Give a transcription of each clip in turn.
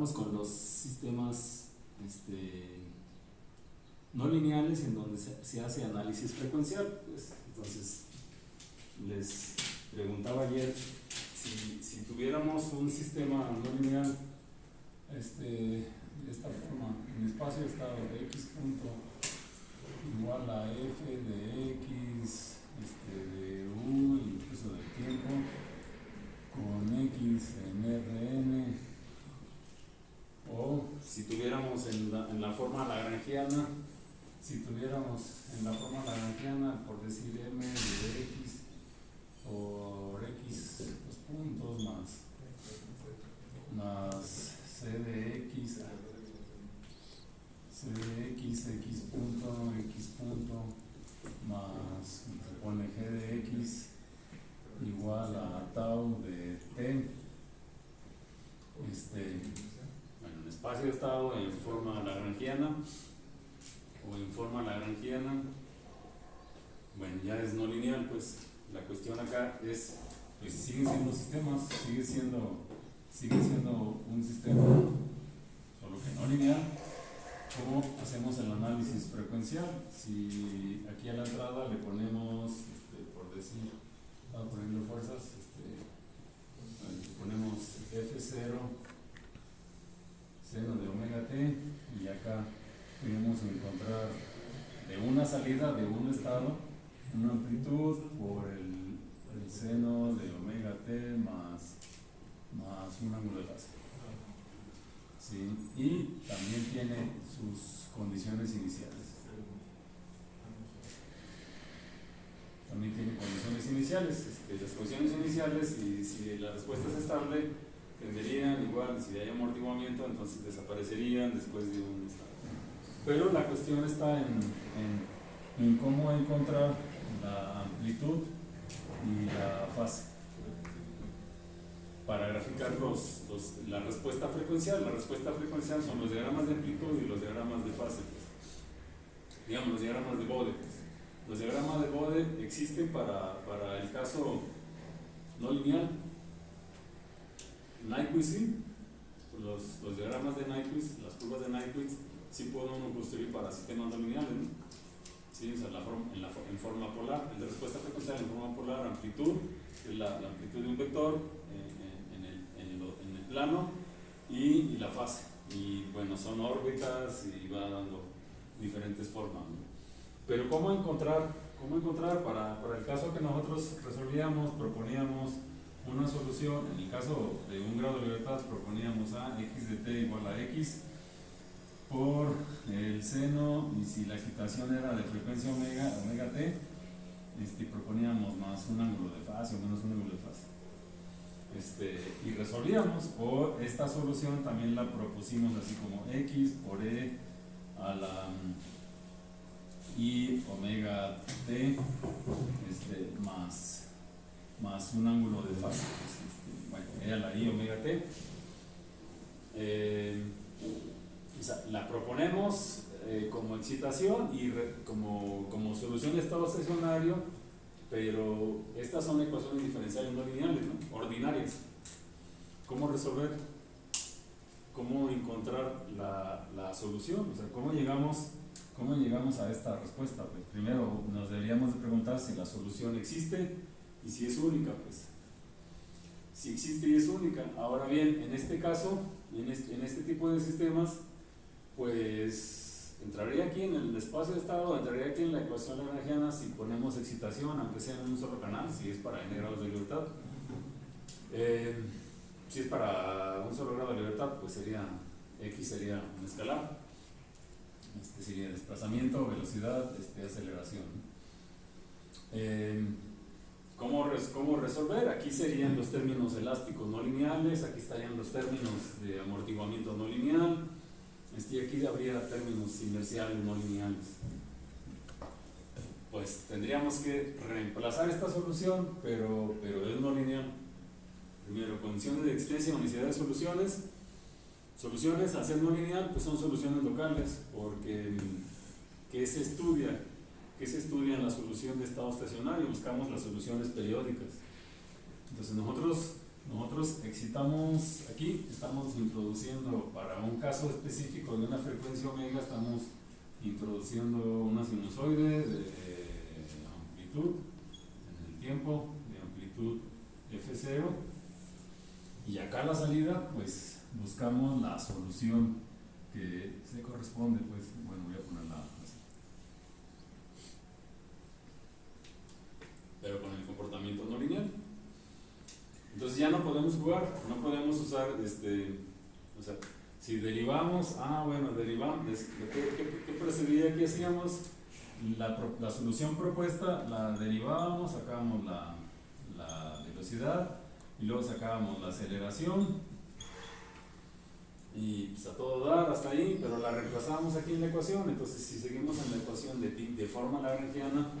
Empezamos con los sistemas no lineales en donde se hace análisis frecuencial. Pues. Entonces, les preguntaba ayer si tuviéramos un sistema no lineal de esta forma, en espacio estado de x punto igual a f de x de u, incluso del tiempo, con x en Rn, o si tuviéramos en la forma lagrangiana, por decir m de x por x los puntos más c de x x punto más, se pone g de x igual a tau de t, bueno, en espacio estado en forma lagrangiana, bueno, ya es no lineal. Pues la cuestión acá es, pues siguen siendo sistemas, sigue siendo un sistema, solo que no lineal. ¿Cómo hacemos el análisis frecuencial? Si aquí a la entrada le ponemos, por decir, vamos a ponerle fuerzas, le ponemos F0 seno de omega t, y acá queremos encontrar de una salida, de un estado, una amplitud por el seno de omega t más un ángulo de fase. ¿Sí? Y también tiene sus condiciones iniciales. Las condiciones iniciales, y si la respuesta es estable, tenderían igual, si hay amortiguamiento, entonces desaparecerían después de un estado. Pero la cuestión está en cómo encontrar la amplitud y la fase para graficar la respuesta frecuencial. La respuesta frecuencial son los diagramas de amplitud y los diagramas de fase. Digamos, los diagramas de Bode. Los diagramas de Bode existen para el caso no lineal. Nyquist sí. Los diagramas de Nyquist, las curvas de Nyquist, sí puede uno construir para sistemas no lineales, ¿no? Sí, o sea, en forma polar. El de respuesta frecuencial en forma polar, amplitud, es la amplitud de un vector en el plano, y la fase. Y bueno, son órbitas y va dando diferentes formas, ¿no? Pero ¿cómo encontrar para el caso que nosotros resolvíamos? Proponíamos una solución. En el caso de un grado de libertad proponíamos a x de t igual a x por el seno, y si la excitación era de frecuencia omega t, proponíamos más un ángulo de fase o menos un ángulo de fase. Y resolvíamos, o esta solución también la propusimos así como x por e a la y omega t más un ángulo de fase. Bueno, e a la y omega t. La proponemos como excitación y como solución de estado estacionario, pero estas son ecuaciones diferenciales no lineales, ¿no? Ordinarias. ¿Cómo resolver? ¿Cómo encontrar la solución? O sea, ¿cómo llegamos a esta respuesta? Pues primero nos deberíamos de preguntar si la solución existe y si es única. Pues si existe y es única. Ahora bien, en este caso, en este tipo de sistemas, pues entraría aquí en el espacio de estado, entraría aquí en la ecuación lagrangiana si ponemos excitación, aunque sea en un solo canal, si es para n grados de libertad. Si es para un solo grado de libertad, pues x sería un escalar. Sería desplazamiento, velocidad, aceleración. ¿Cómo resolver? Aquí serían los términos elásticos no lineales, aquí estarían los términos de amortiguamiento no lineal, y aquí habría términos inerciales no lineales. Pues tendríamos que reemplazar esta solución, pero es no lineal. Primero, condiciones de existencia y unicidad de soluciones. Soluciones al ser no lineal, pues son soluciones locales, porque ¿qué se estudia en la solución de estado estacionario? Buscamos las soluciones periódicas. Entonces nosotros Nosotros excitamos aquí, estamos introduciendo para un caso específico de una frecuencia omega, estamos introduciendo una sinusoide de amplitud en el tiempo, de amplitud F0, y acá a la salida pues buscamos la solución que se corresponde, pues bueno, voy a ponerla así, pero con el comportamiento no lineal. Entonces ya no podemos jugar, no podemos usar o sea, si derivamos, derivamos, ¿qué procedía que hacíamos? La solución propuesta la derivábamos, sacábamos la velocidad y luego sacábamos la aceleración y pues a todo dar hasta ahí, pero la reemplazábamos aquí en la ecuación. Entonces si seguimos en la ecuación de forma lagrangiana,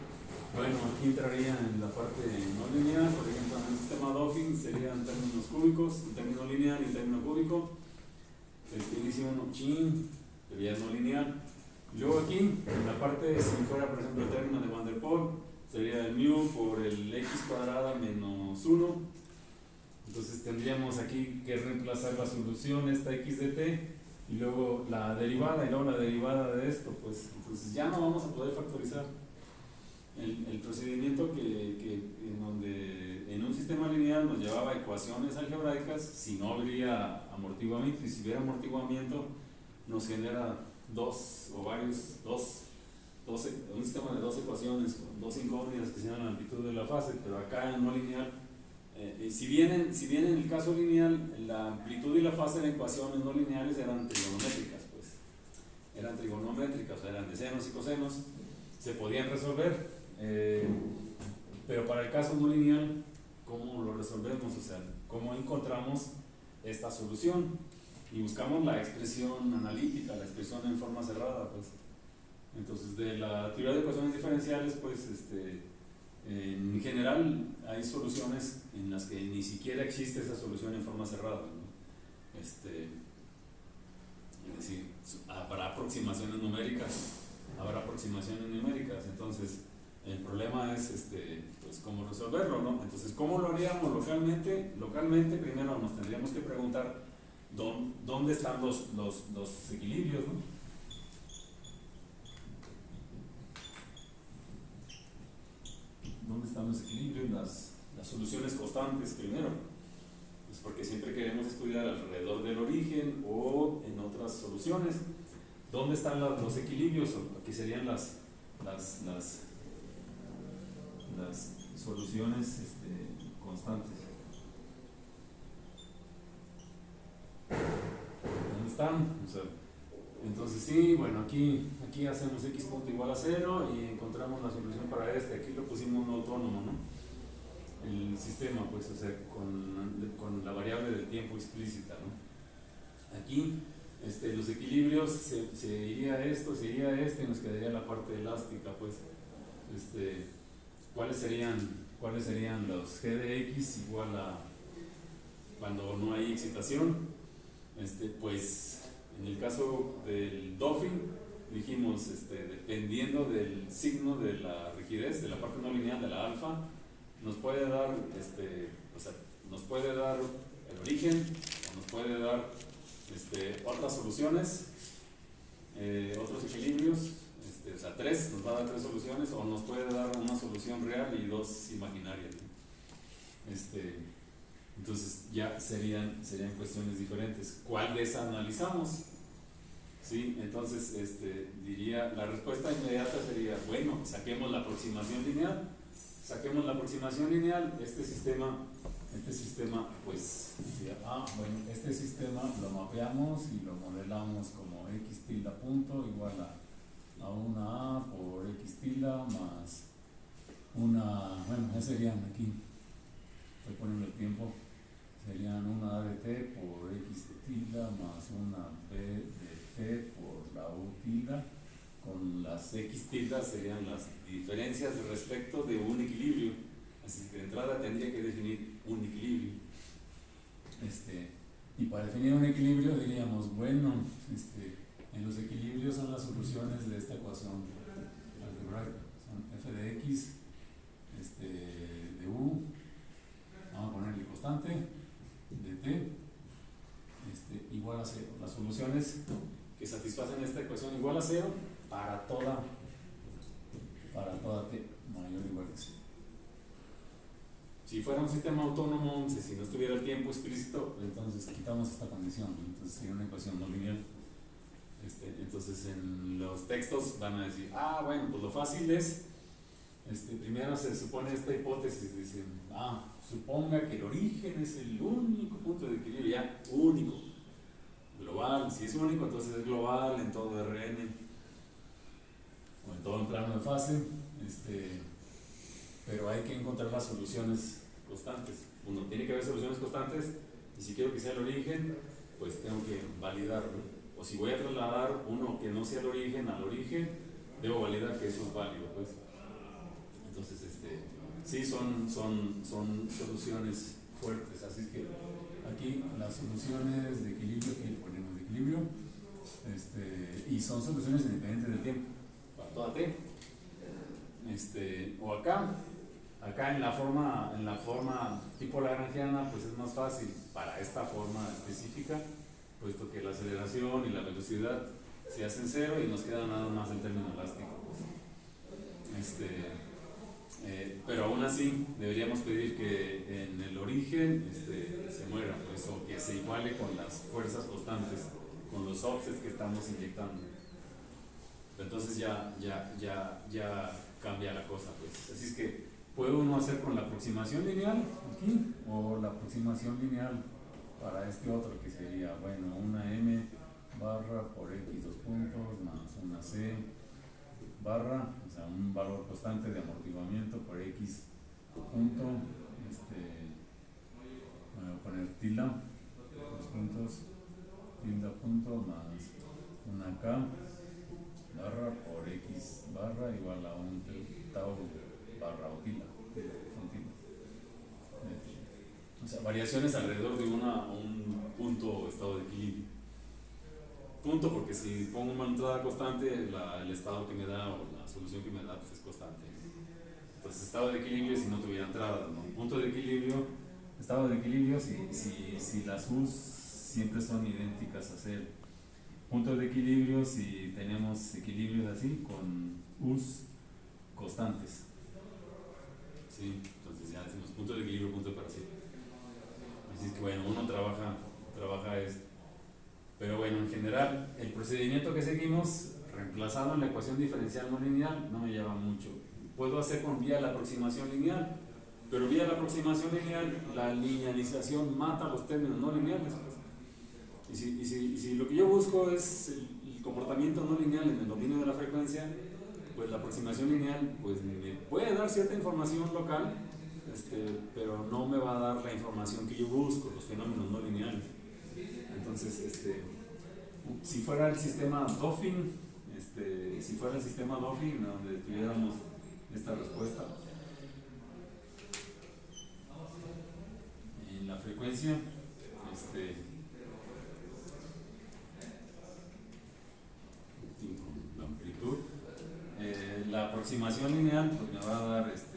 bueno, aquí entraría en la parte no lineal, por ejemplo en el sistema Dauphin serían términos cúbicos, en término lineal y en término cúbico. Dice uno chin, sería no lineal. Luego aquí, en la parte, si fuera por ejemplo el término de Van der Pol, sería el mu por el x cuadrada menos 1. Entonces tendríamos aquí que reemplazar la solución, esta x de t, y luego la derivada, y luego la derivada de esto, pues entonces ya no vamos a poder factorizar. El procedimiento que en donde en un sistema lineal nos llevaba a ecuaciones algebraicas, si no habría amortiguamiento, y si hubiera amortiguamiento nos genera un sistema de dos ecuaciones con dos incógnitas que se llaman la amplitud de la fase, pero acá en no lineal, si bien en el caso lineal la amplitud y la fase de ecuaciones no lineales eran trigonométricas, o sea, eran de senos y cosenos, se podían resolver. Pero para el caso no lineal, ¿cómo lo resolvemos? O sea, ¿cómo encontramos esta solución? Y buscamos la expresión analítica, la expresión en forma cerrada, pues. Entonces, de la teoría de ecuaciones diferenciales, pues, en general hay soluciones en las que ni siquiera existe esa solución en forma cerrada, ¿no? Es decir, habrá aproximaciones numéricas, entonces el problema es pues cómo resolverlo, ¿no? Entonces, ¿cómo lo haríamos localmente? Localmente primero nos tendríamos que preguntar dónde están los equilibrios, ¿no? ¿Dónde están los equilibrios? Las soluciones constantes primero, pues porque siempre queremos estudiar alrededor del origen o en otras soluciones. ¿Dónde están los equilibrios? O que serían las soluciones constantes. ¿Dónde están? O sea, entonces sí, bueno, aquí hacemos x punto igual a 0 y encontramos la solución para aquí lo pusimos un autónomo, ¿no? El sistema, pues, o sea, con la variable del tiempo explícita, ¿no? Aquí los equilibrios se iría esto, se iría y nos quedaría la parte elástica, pues. ¿Cuáles serían los g de x igual a cuando no hay excitación? Pues en el caso del Dauphin dijimos, dependiendo del signo de la rigidez de la parte no lineal de la alfa, nos puede dar nos puede dar el origen, o nos puede dar otras soluciones, otros equilibrios, o sea, nos va a dar 3 soluciones, o nos puede dar una solución real y 2 imaginarias, ¿no? Entonces ya serían cuestiones diferentes. ¿Cuál de esas analizamos? ¿Sí? Entonces diría, la respuesta inmediata sería, bueno, saquemos la aproximación lineal. Este sistema pues este sistema lo mapeamos y lo modelamos como x tilde punto igual a una a por x tilde más ya serían aquí, estoy poniendo el tiempo, serían una a de t por x tilde más una b de t por la u tilde, con las x tildes serían las diferencias respecto de un equilibrio. Así que de entrada tendría que definir un equilibrio. Y para definir un equilibrio diríamos, bueno, en los equilibrios son las soluciones de esta ecuación algebraica, son f de x de u, vamos a ponerle constante, soluciones que satisfacen esta ecuación igual a 0 para toda t mayor o igual que 0. Si fuera un sistema autónomo, si no estuviera el tiempo explícito, entonces quitamos esta condición, ¿no? Entonces sería una ecuación no lineal. Entonces en los textos van a decir, bueno, pues lo fácil es, primero se supone esta hipótesis, dicen, suponga que el origen es el único punto de equilibrio, ya, único, global, si es único entonces es global en todo Rn, o en todo el plano de fase, pero hay que encontrar las soluciones constantes. Uno tiene que haber soluciones constantes, y si quiero que sea el origen, pues tengo que validarlo. O si voy a trasladar uno que no sea el origen al origen, debo validar que eso es válido, pues. Entonces, sí son soluciones fuertes. Así es que aquí las soluciones de equilibrio, aquí ponemos de equilibrio, y son soluciones independientes del tiempo, para toda t. O acá en la forma tipo lagrangiana, pues es más fácil para esta forma específica, puesto que la aceleración y la velocidad se hacen 0 y nos queda nada más el término elástico. Pero aún así deberíamos pedir que en el origen se muera, pues, o que se iguale con las fuerzas constantes, con los offsets que estamos inyectando. Entonces ya cambia la cosa, pues. Así es que puede uno hacer con la aproximación lineal aquí, o la aproximación lineal para este otro que sería, bueno, una m barra por x dos puntos más una c barra, o sea, un valor constante de amortiguamiento por x punto, voy a poner tilde, dos puntos, tilde punto más una k barra por x barra igual a un tau barra o tilde, o sea, variaciones alrededor de un punto o estado de equilibrio. Punto, porque si pongo una entrada constante, el estado que me da o la solución que me da pues es constante. Entonces, estado de equilibrio si no tuviera entradas, ¿no? Punto de equilibrio, estado de equilibrio si las u's siempre son idénticas a 0. Punto de equilibrio si tenemos equilibrios así con u's constantes. ¿Sí? Entonces ya decimos punto de equilibrio, punto de separación. Así es que bueno, uno trabaja esto. Pero bueno, en general, el procedimiento que seguimos, reemplazando la ecuación diferencial no lineal, no me lleva mucho. Puedo hacer con vía la aproximación lineal, pero vía la aproximación lineal, la linealización mata los términos no lineales. Y si lo que yo busco es el comportamiento no lineal en el dominio de la frecuencia, pues la aproximación lineal pues me puede dar cierta información local, pero no me va a dar la información que yo busco, los fenómenos no lineales. Entonces, si fuera el sistema Dauphin, donde tuviéramos esta respuesta en la frecuencia, la amplitud, la aproximación lineal pues me va a dar esto.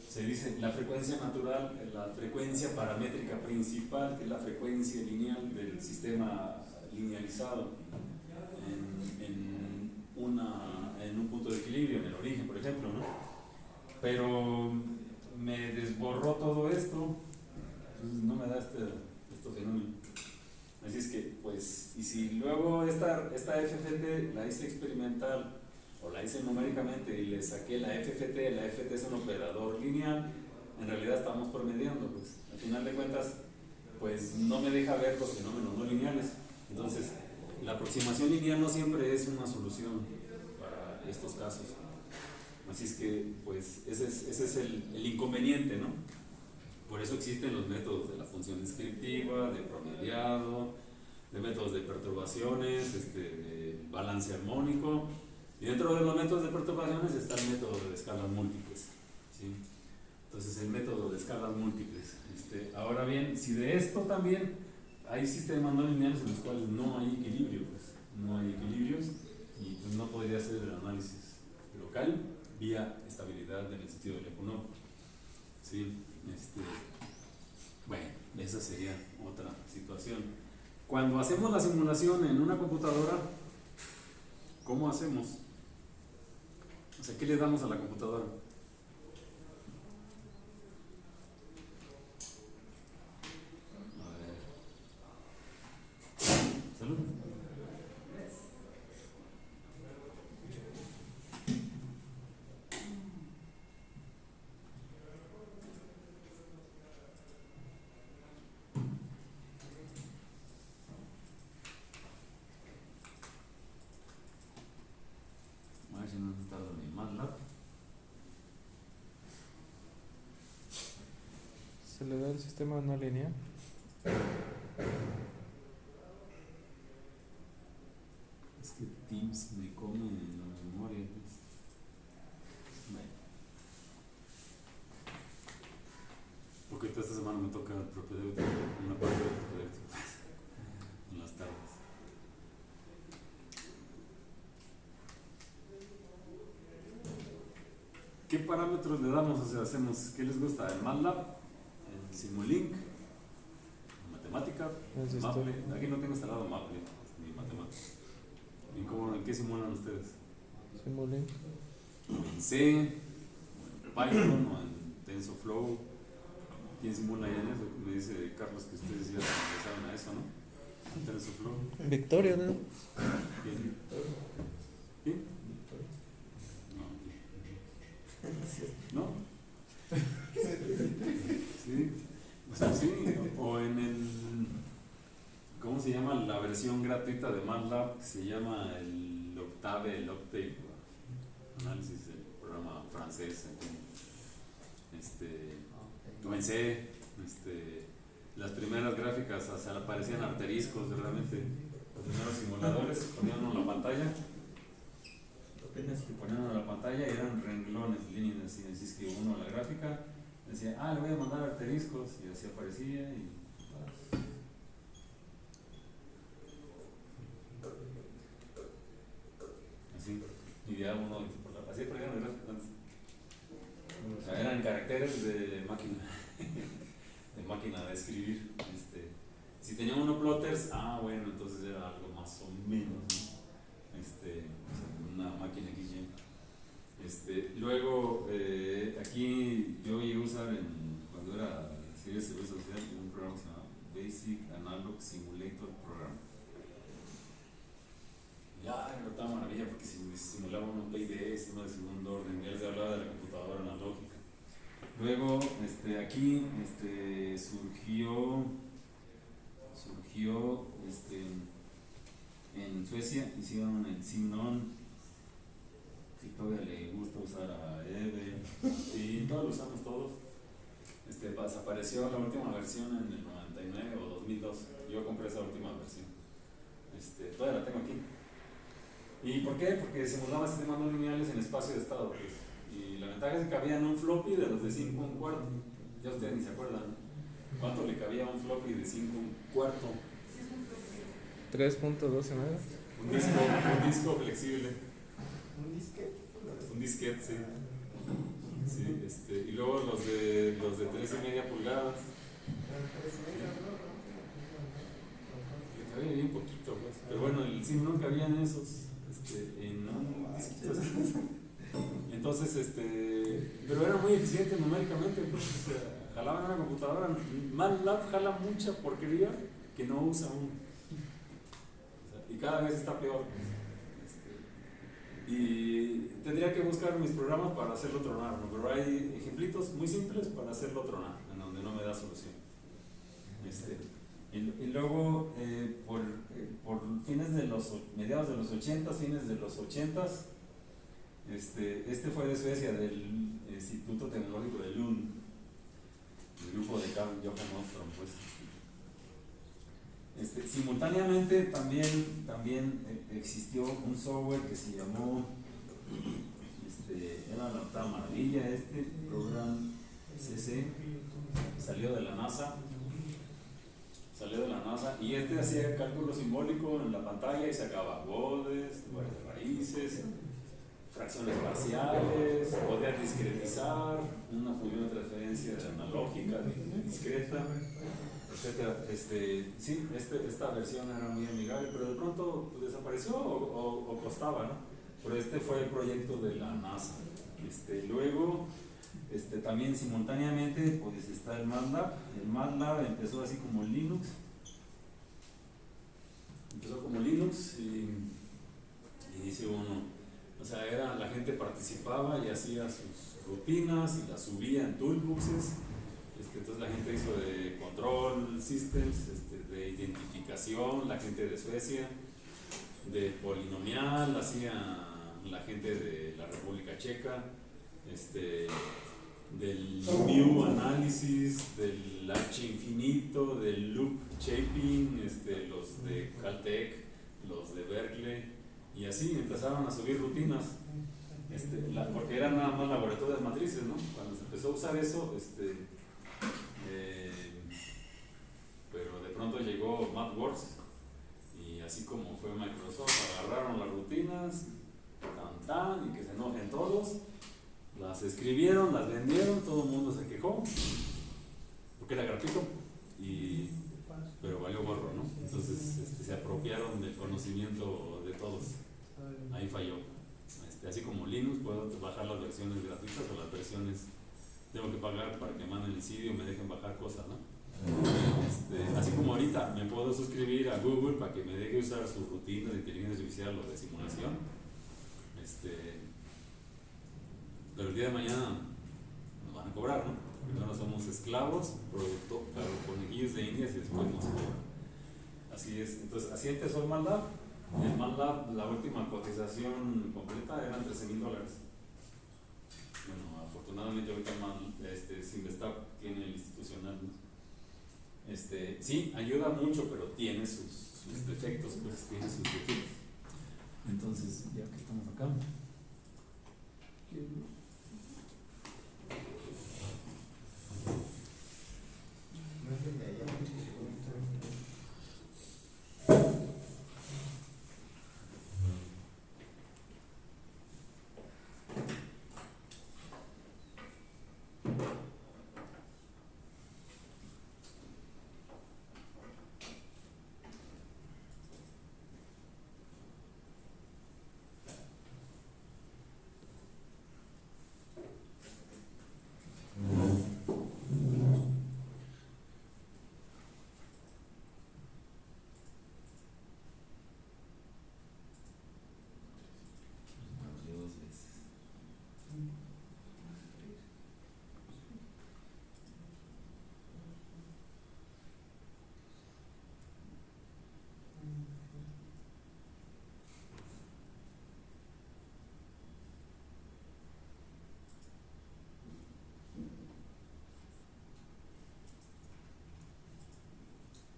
Se dice la frecuencia natural, la frecuencia paramétrica principal, que es la frecuencia lineal del sistema linealizado en un punto de equilibrio, en el origen, por ejemplo, ¿no? Pero me desborró todo esto, entonces no me da este fenómeno. Así es que, pues, y si luego esta FFT la hice experimental, o la hice numéricamente y le saqué la FFT es un operador lineal, en realidad estamos promediando, pues al final de cuentas pues no me deja ver los fenómenos no lineales. Entonces la aproximación lineal no siempre es una solución para estos casos. Así es que pues ese es el inconveniente, ¿no? Por eso existen los métodos de la función descriptiva, de promediado, de métodos de perturbaciones, de balance armónico. Y dentro de los métodos de perturbaciones está el método de escalas múltiples, ¿sí? Entonces el método de escalas múltiples. Ahora bien, si de esto también hay sistemas no lineales en los cuales no hay equilibrio, pues no hay equilibrios, y pues no podría hacer el análisis local vía estabilidad en el sentido del Ecuno. Sí, bueno, esa sería otra situación. Cuando hacemos la simulación en una computadora, ¿cómo hacemos? O sea, ¿qué le damos a la computadora? A ver. Salud. A ver si no está dando mi MATLAB. Se le da el sistema no lineal. Es que Teams me come la memoria. Pues. Bueno. Porque esta semana me toca propedéutico, una parte del propedéutico en las tardes. ¿Qué parámetros le damos? O sea, hacemos, ¿qué les gusta? ¿El MATLAB? ¿El Simulink? ¿Matemática? ¿Maple? Aquí no tengo instalado Maple, ni matemática. ¿En qué simulan ustedes? Simulink. ¿En C? ¿O en Python? ¿O en TensorFlow? ¿Quién simula ya en eso? Me dice Carlos que ustedes ya saben a eso, ¿no? En TensorFlow. Victoria, ¿no? ¿Quién? ¿Quién? ¿No? Sí, o sea, sí, o en el, ¿cómo se llama? La versión gratuita de MATLAB, que se llama el Octave, análisis del programa francés, o en C, las primeras gráficas, o sea, parecían asteriscos, realmente, los primeros simuladores, ponían en la pantalla. Apenas que ponían a la pantalla eran renglones, líneas, y decís que uno a la gráfica decía, le voy a mandar asteriscos, y así aparecía y así, y ya uno así aparecían las gráficas antes. O sea, eran caracteres de máquina de máquina de escribir. Si tenía uno plotters, bueno, entonces era algo más o menos, ¿no? Una máquina XY. Luego, aquí yo llegué a usar cuando era serie de servicio social un programa que se llama Basic Analog Simulator Program. Ya, era toda maravilla porque simulaba un PID, sistema de segundo orden, ya les hablaba de la computadora analógica. Luego, aquí surgió en Suecia, hicieron el Simnon. Si todavía le gusta usar a Eve, y todos lo usamos todos. Apareció la última versión en el 99 o 2002. Yo compré esa última versión. Todavía la tengo aquí. ¿Y por qué? Porque simulaba sistemas no lineales en espacio de estado. Pues. Y la ventaja es que cabía en un floppy de los de 5 1/4. Ya ustedes ni se acuerdan. ¿Cuánto le cabía a un floppy de 5 1/4? 3.12 megas. Un disco flexible. Un disquete. Un disquete, sí. Sí, y luego los de 3,5 pulgadas. Que cabía bien poquito, pues. Pero bueno, el SIM no cabía en esos, en un disquito. Entonces, pero era muy eficiente numéricamente, pues, o sea, jalaba en una computadora. MATLAB jala mucha porquería que no usa uno. O sea, y cada vez está peor. Y tendría que buscar mis programas para hacerlo tronar, ¿no? Pero hay ejemplitos muy simples para hacerlo tronar, en donde no me da solución. Y luego, por mediados de los 80, fines de los 80, fue de Suecia, del Instituto Tecnológico de Lund, el grupo de Carl Johan Ostrom, pues. Simultáneamente también existió un software que se llamó, era la octava maravilla, programa CC, salió de la NASA, NASA, y hacía cálculo simbólico en la pantalla y sacaba godes, lugares de raíces, fracciones parciales, podía discretizar, una función de transferencia analógica discreta, etcétera. Sí, esta versión era muy amigable, pero de pronto pues, desapareció o costaba, ¿no? Pero este fue el proyecto de la NASA. Luego, también simultáneamente, pues está el MATLAB. El MATLAB empezó así como Linux. Empezó como Linux y dice uno, o sea, la gente participaba y hacía sus rutinas y las subía en toolboxes. Entonces la gente hizo de control systems, de identificación, la gente de Suecia, de polinomial, hacía la gente de la República Checa, del Mu análisis, del H infinito, del loop shaping, los de Caltech, los de Berkeley, y así empezaron a subir rutinas, porque eran nada más laboratorios de matrices, ¿no? Cuando se empezó a usar eso, pero de pronto llegó MathWorks y así como fue Microsoft, agarraron las rutinas, y que se enojen todos, las escribieron, las vendieron, todo el mundo se quejó, porque era gratuito, pero valió gorro, ¿no? Entonces se apropiaron del conocimiento de todos, ahí falló. Así como Linux, puedo bajar las versiones gratuitas o las versiones tengo que pagar para que manden el CD o me dejen bajar cosas, ¿no? Así como ahorita me puedo suscribir a Google para que me deje usar sus rutinas de inteligencia artificial o de simulación, pero el día de mañana nos van a cobrar, ¿no? Primero somos esclavos, conejillos de indias y después nos cobran. Así es, entonces así empezó el MATLAB. El MATLAB, la última cotización completa eran $13,000. Bueno, afortunadamente ahorita Simvestab tiene el institucional, ¿no? Sí, ayuda mucho, pero tiene sus defectos, pues tiene sus defectos. Entonces, ya que estamos acá.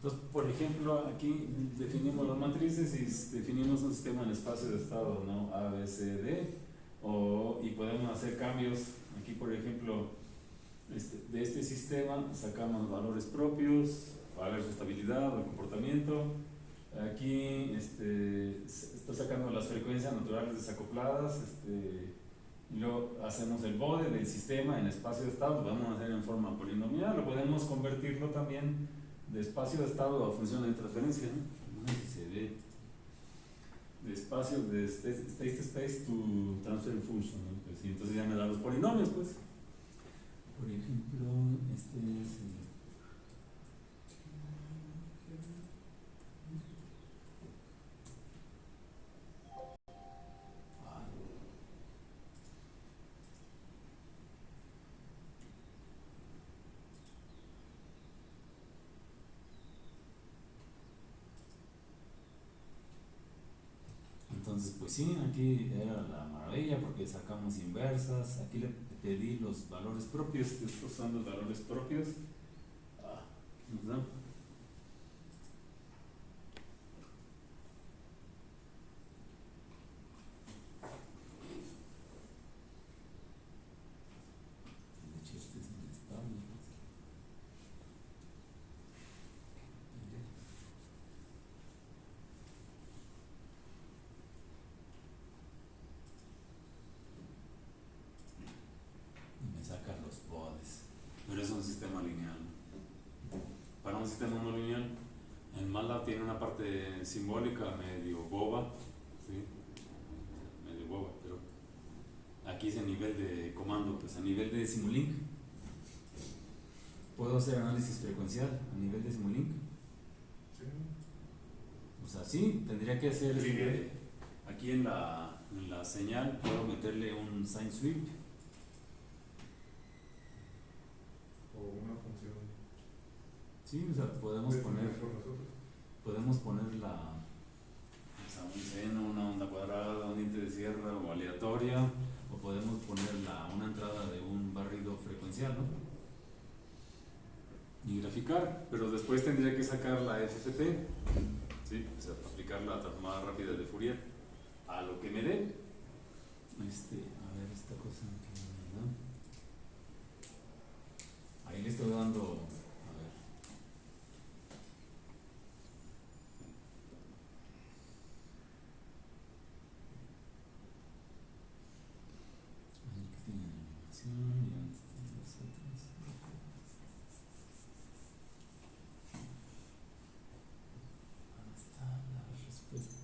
Entonces, por ejemplo, aquí definimos las matrices y definimos un sistema en espacio de estado, ¿no? A, B, C, D, y podemos hacer cambios. Aquí, por ejemplo, de este sistema sacamos valores propios para ver su estabilidad o comportamiento. Aquí está sacando las frecuencias naturales desacopladas, y luego hacemos el bode del sistema en espacio de estado, lo vamos a hacer en forma polinomial, o podemos convertirlo también de espacio de estado a función de transferencia, ¿no? No sé si se ve. De espacio de state space to transfer function, ¿no? Pues, y entonces ya me da los polinomios, pues. Por ejemplo, este es el entonces, pues sí, aquí era la maravilla porque sacamos inversas. Aquí le pedí los valores propios, estos son los valores propios. Nos da. De hecho, este es inestable. sistema no lineal. En MATLAB tiene una parte simbólica medio boba, ¿sí? Medio boba, pero aquí es a nivel de comando, pues a nivel de Simulink. Puedo hacer análisis frecuencial a nivel de Simulink. Sí. O sea, sí, tendría que hacer Sí, bien. aquí en la señal, puedo meterle un sine sweep. O una función. Sí, o sea, podemos definida poner por nosotros. o sea, un seno, una onda cuadrada, un diente de sierra o aleatoria, o podemos poner una entrada de un barrido frecuencial, ¿no? Y graficar, pero después tendría que sacar la FFT, ¿sí? O sea, aplicar la transformada rápida de Fourier a lo que me dé. A ver, esta cosa que me da. Ahí le estoy dando, a ver. Ahí que tiene animación y dónde están los otros. ¿Dónde están las respuestas?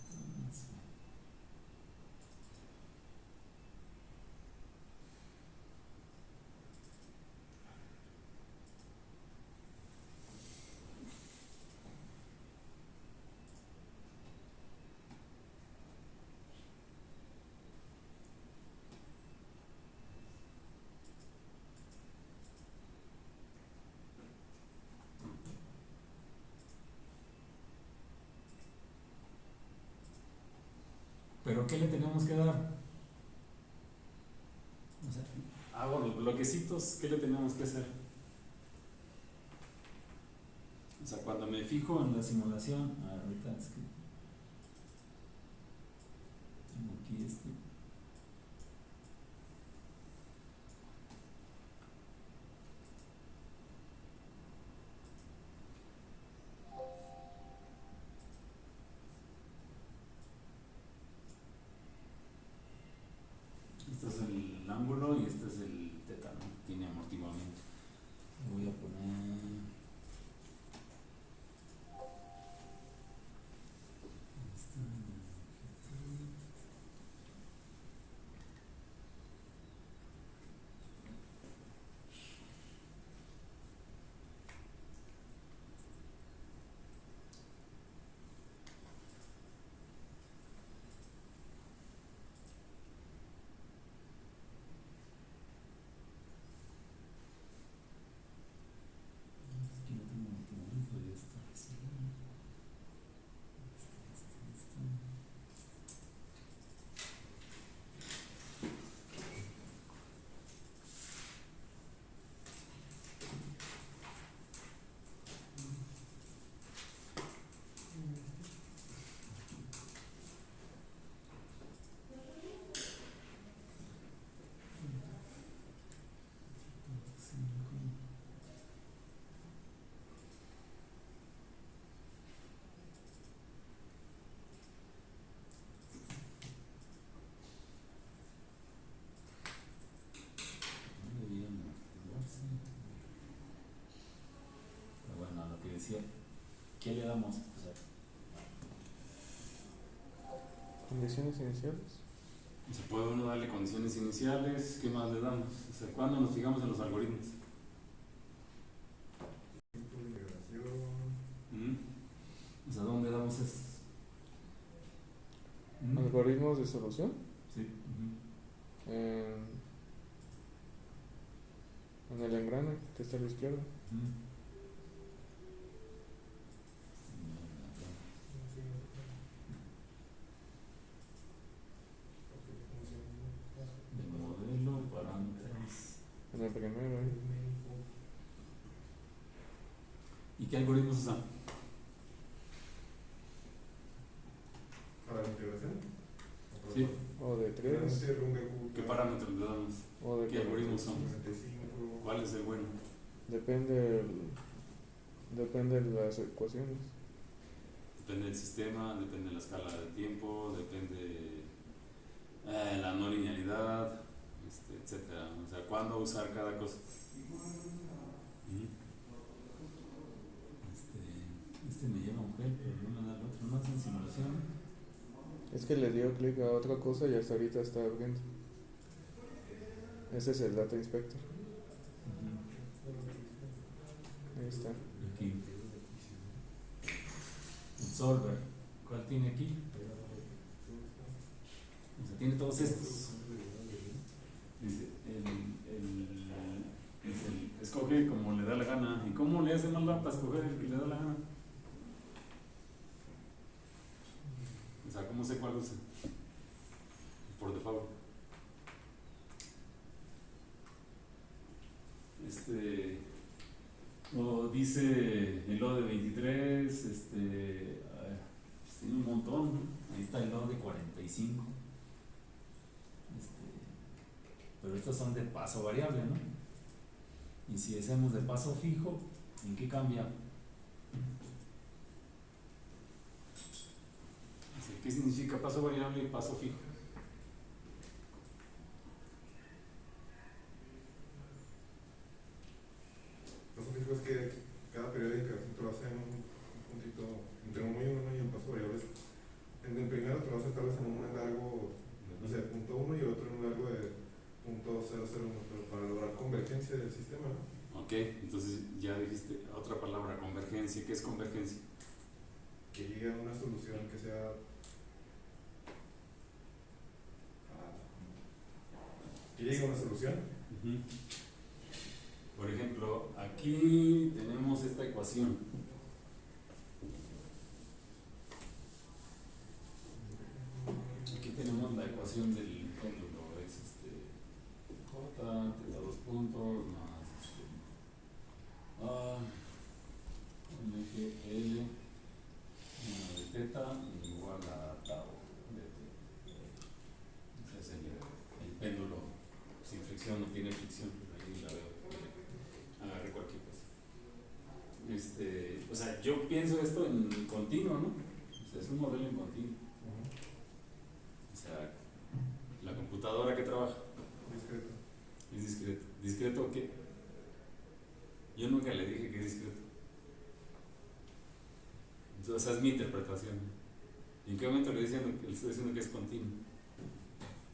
Pero ¿qué le tenemos que dar? O sea, hago los bloquecitos, ¿qué le tenemos que hacer? O sea, cuando me fijo en la simulación, ahorita es que tengo aquí este es el ángulo y este es el teta, ¿no? Tiene amortiguamiento. Voy a poner aquí no tengo amortiguamiento y esto así. Deberían amortiguarse. Pero bueno, a lo que decía, ¿qué le damos? O sea, Condiciones iniciales. se puede uno darle condiciones iniciales, ¿qué más le damos? O sea, ¿cuándo nos fijamos en los algoritmos? Tipo de integración. O sea, ¿dónde damos eso? Algoritmos de solución. Sí. En el engrane que está a la izquierda. Sí, porque funciona. De modelo, parámetros. En el primero ahí. ¿Y qué algoritmos usan? Para la integración. Sí. O de tres. ¿Qué parámetros le damos? O de ¿Qué algoritmos son? 95. ¿Cuál es el bueno? Depende de las ecuaciones. Depende del sistema, depende de la escala de tiempo, depende la no linealidad, etcétera. O sea, ¿cuándo usar cada cosa? Ok, pero no me da el otro, más en simulación. Es que le dio clic a otra cosa y hasta ahorita está abriendo. Ese es el Data Inspector. Ahí está. Aquí. El solver. ¿Cuál tiene aquí? O sea, tiene todos estos. Dice, escoge como le da la gana. ¿Y cómo le hace mal para escoger el que le da la gana? O sea, ¿cómo sé cuál usa? Por default. O dice el O de 23, a ver, pues tiene un montón, ¿no? Ahí está el O de 45. Pero estos son de paso variable, ¿no? Y si hacemos de paso fijo, ¿en qué cambia? ¿Qué significa paso variable y paso fijo? Paso fijo es que cada periodo de iteración te lo hace en un puntito entre un y uno y un paso variable. En el primero te lo hace tal vez en un largo, no sé, punto 1 y otro en un largo de punto 001, pero para lograr convergencia del sistema, ¿no? Ok, entonces ya dijiste otra palabra, convergencia. ¿Qué es convergencia? Que llegue a una solución que sea que llegue a una solución. Por ejemplo, aquí tenemos esta ecuación. Aquí tenemos la ecuación del péndulo. Es J, teta 2 puntos, más un eje L de teta igual a tau de t. Ese es el péndulo sin fricción, no tiene fricción. Ahí la veo. Agarré cualquier cosa. O sea, yo pienso esto en continuo, ¿no? O sea, es un modelo en continuo. O sea, la computadora que trabaja Discreto. es discreto. ¿Discreto qué? Yo nunca le dije que es discreto. Entonces, esa es mi interpretación. ¿Y en qué momento le estoy diciendo que es continuo?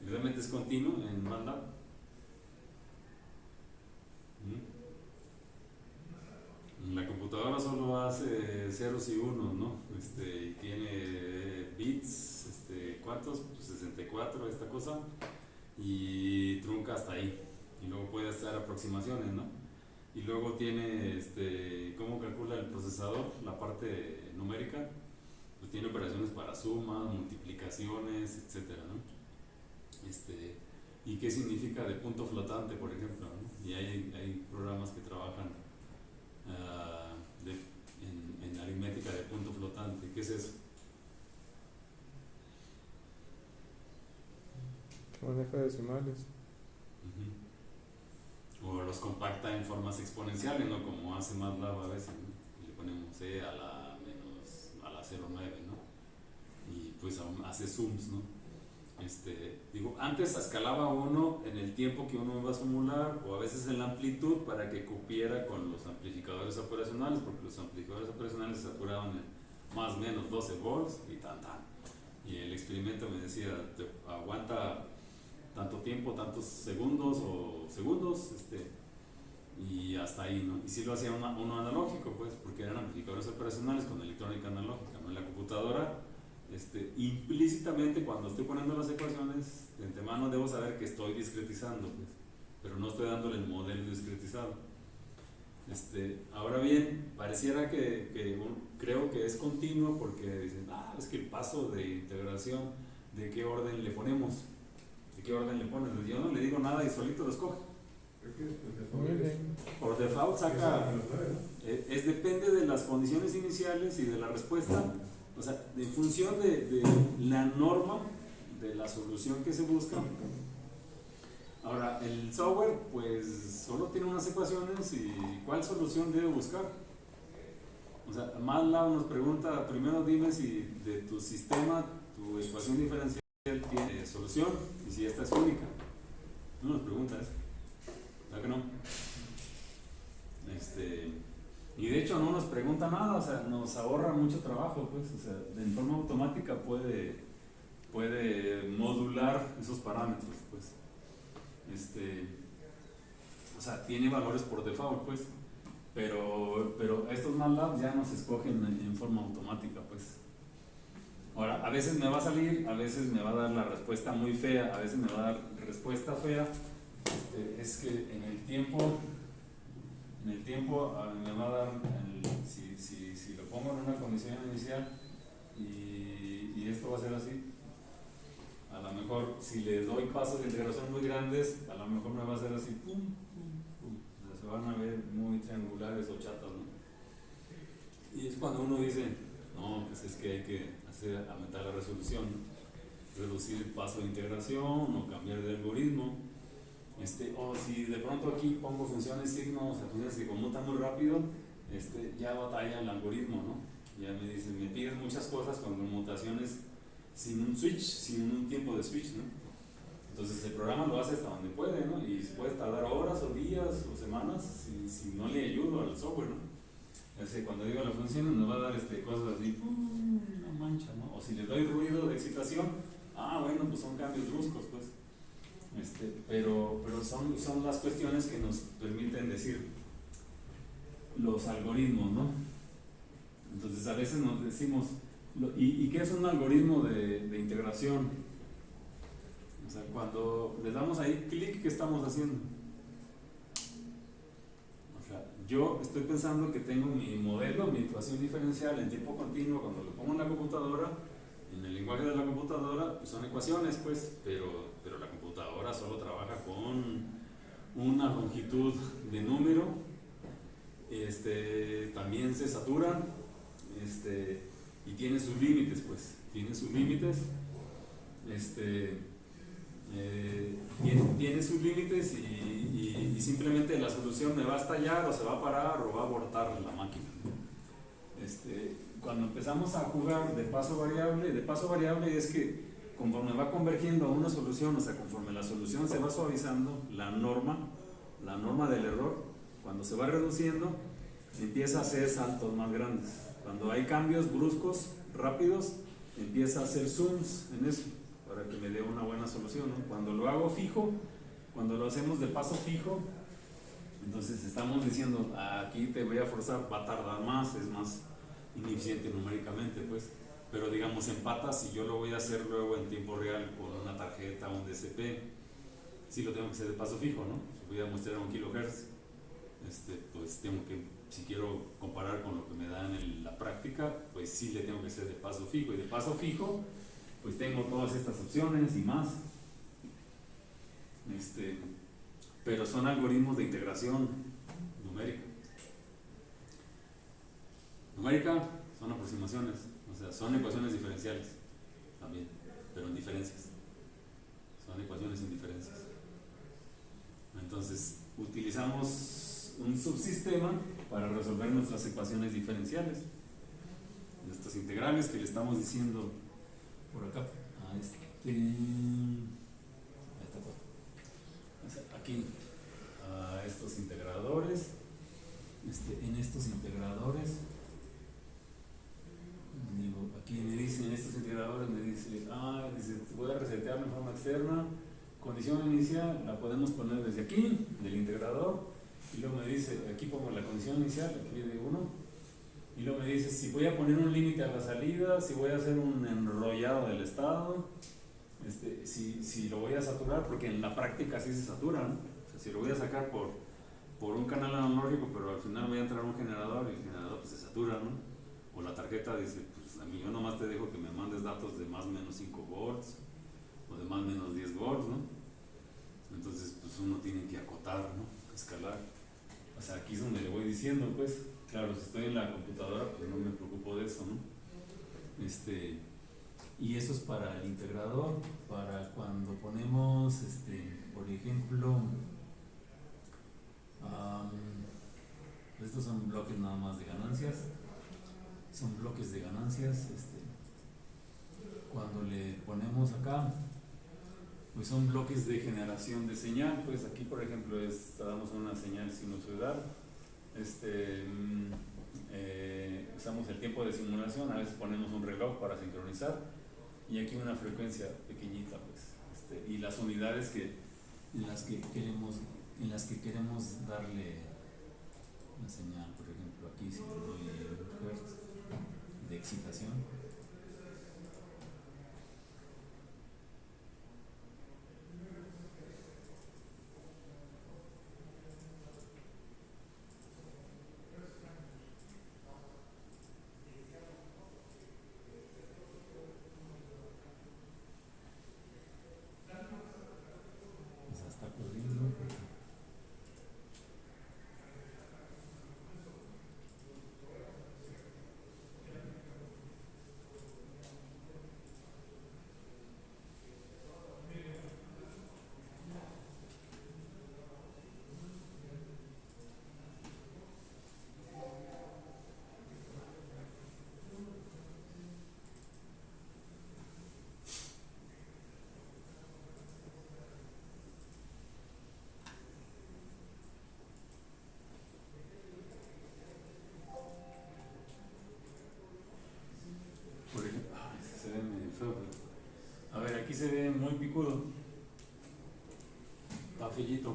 ¿Y realmente es continuo en MATLAB? La computadora solo hace ceros y unos, ¿no? Y tiene bits, ¿cuántos? Pues 64, esta cosa, y trunca hasta ahí. Y luego puede hacer aproximaciones, ¿no? Y luego tiene, ¿cómo calcula el procesador? La parte numérica, pues tiene operaciones para sumas, multiplicaciones, etcétera, ¿no? ¿Y qué significa de punto flotante, por ejemplo, ¿no? Y hay programas que trabajan en aritmética de punto flotante. ¿Qué es eso? Maneja decimales. O los compacta en formas exponenciales, ¿no? Como hace MATLAB a veces, ¿no? Le ponemos E a la 0,9, ¿no? Y pues hace zooms, ¿no? Antes escalaba uno en el tiempo que uno iba a simular, o a veces en la amplitud, para que cupiera con los amplificadores operacionales, porque los amplificadores operacionales se saturaban en más o menos 12 volts y tan. Y el experimento me decía, te aguanta tanto tiempo, tantos segundos y hasta ahí, ¿no? Y sí lo hacía uno analógico, pues, porque eran amplificadores operacionales con electrónica analógica, ¿no? En la computadora, implícitamente cuando estoy poniendo las ecuaciones, de antemano debo saber que estoy discretizando, pues, pero no estoy dándole el modelo discretizado. Ahora bien, pareciera creo que es continuo porque dicen, es que el paso de integración, ¿de qué orden le ponemos? ¿De qué orden le pones? Yo no le digo nada y solito lo escoge. Creo que Muy bien. Por default saca, depende de las condiciones iniciales y de la respuesta, o sea, en función de la norma, de la solución que se busca. Ahora, el software, pues, solo tiene unas ecuaciones y ¿cuál solución debe buscar? O sea, MATLAB nos pregunta, primero dime si de tu sistema, tu ecuación diferencial tiene solución y si esta es única. No nos pregunta eso. ¿Verdad que no? Y de hecho no nos pregunta nada, o sea, nos ahorra mucho trabajo, pues, o sea, en forma automática puede modular esos parámetros, pues. O sea, tiene valores por default, pues, pero estos MATLAB ya nos escogen en forma automática, pues. Ahora, a veces me va a salir, a veces me va a dar la respuesta muy fea, a veces me va a dar respuesta fea. Es que en el tiempo me va a dar, si lo pongo en una condición inicial y esto va a ser así, a lo mejor si le doy pasos de integración muy grandes, a lo mejor me va a hacer así, pum, pum, pum. O sea, se van a ver muy triangulares o chatas, ¿no? Y es cuando uno dice, no, pues es que hay que aumentar la resolución, ¿no? Reducir el paso de integración o cambiar de algoritmo. O si de pronto aquí pongo funciones signos, funciones que conmutan muy rápido, ya batalla el algoritmo, ¿no? Ya me dicen, me piden muchas cosas con conmutaciones sin un switch, sin un tiempo de switch, ¿no? Entonces el programa lo hace hasta donde puede, ¿no? Y puede tardar horas o días o semanas si no le ayudo al software, ¿no? Cuando digo la función nos va a dar cosas así, una mancha, ¿no? O si le doy ruido de excitación, bueno, pues son cambios bruscos, pues. Pero son las cuestiones que nos permiten decir los algoritmos, ¿no? Entonces a veces nos decimos, ¿y qué es un algoritmo de integración? O sea, cuando le damos ahí clic, ¿qué estamos haciendo? O sea, yo estoy pensando que tengo mi modelo, mi ecuación diferencial en tiempo continuo, cuando lo pongo en la computadora, en el lenguaje de la computadora, pues son ecuaciones, pues, pero la computadora solo trabaja con una longitud de número, también se saturan, y tiene sus límites, pues, tiene sus límites, tiene sus límites y simplemente la solución me va a estallar o se va a parar o va a abortar la máquina. Cuando empezamos a jugar de paso variable es que conforme va convergiendo a una solución, o sea, conforme la solución se va suavizando, la norma del error, cuando se va reduciendo, empieza a hacer saltos más grandes. Cuando hay cambios bruscos, rápidos, empieza a hacer zooms en eso, para que me dé una buena solución, ¿no? Cuando lo hago fijo, cuando lo hacemos de paso fijo, entonces estamos diciendo, aquí te voy a forzar, va a tardar más, es más ineficiente numéricamente, pues. Pero digamos en patas, si yo lo voy a hacer luego en tiempo real con una tarjeta o un DCP, sí lo tengo que hacer de paso fijo, ¿no? Si voy a mostrar a 1 kHz, pues tengo que, si quiero comparar con lo que me dan en la práctica, pues sí le tengo que hacer de paso fijo. Y de paso fijo, pues tengo todas estas opciones y más. Pero son algoritmos de integración numérica. Numérica son aproximaciones, o sea, son ecuaciones diferenciales también, pero en diferencias. Son ecuaciones en diferencias. Entonces, utilizamos un subsistema para resolver nuestras ecuaciones diferenciales. Nuestras integrales que le estamos diciendo por acá a aquí a estos integradores. En estos integradores, digo, aquí me dicen, en estos integradores me dice, voy a resetearlo en forma externa, condición inicial, la podemos poner desde aquí, del integrador, y luego me dice, aquí pongo la condición inicial, aquí de 1, y luego me dice, si voy a poner un límite a la salida, si voy a hacer un enrollado del estado, si lo voy a saturar, porque en la práctica sí se satura, ¿no? O sea, si lo voy a sacar por un canal analógico, pero al final voy a entrar a un generador y el generador pues, se satura, ¿no? O la tarjeta dice, pues a mí yo nomás te dejo que me mandes datos de más o menos 5 volts o de más o menos 10 volts, ¿no? Entonces pues uno tiene que acotar, ¿no? Escalar. O sea, aquí es donde le voy diciendo, pues, claro, si estoy en la computadora, pues no me preocupo de eso, ¿no? Y eso es para el integrador, para cuando ponemos, por ejemplo, estos son bloques nada más de ganancias, son bloques de ganancias, cuando le ponemos acá, pues son bloques de generación de señal, pues aquí por ejemplo damos una señal sinusoidal, usamos el tiempo de simulación, a veces ponemos un reloj para sincronizar y aquí una frecuencia pequeñita, pues, y las unidades en las que queremos darle una señal, por ejemplo, aquí si le doy hertz de excitación. Está corriendo. Por ejemplo, se ve medio feo, pero a ver, aquí se ve muy picudo. Está fellito. O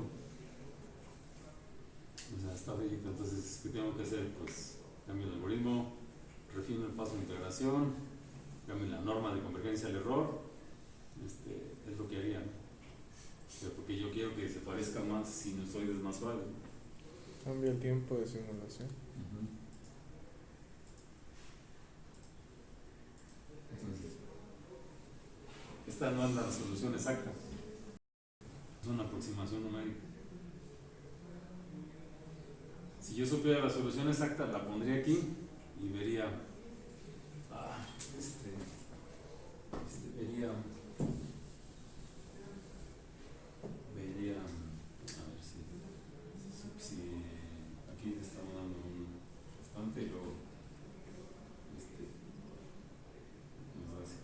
sea, está fellito. Entonces, ¿qué tengo que hacer? Pues cambio el algoritmo, refino el paso de integración, cambio la norma de convergencia al error. Es lo que haría, ¿no? Pero porque yo quiero que se parezca más sinusoides más suaves, ¿no? Cambia el tiempo de simulación. Entonces, esta no es la solución exacta, es una aproximación numérica. Si yo supiera la solución exacta, la pondría aquí y vería, vería, a ver si aquí le estamos dando un constante y luego, nos da así.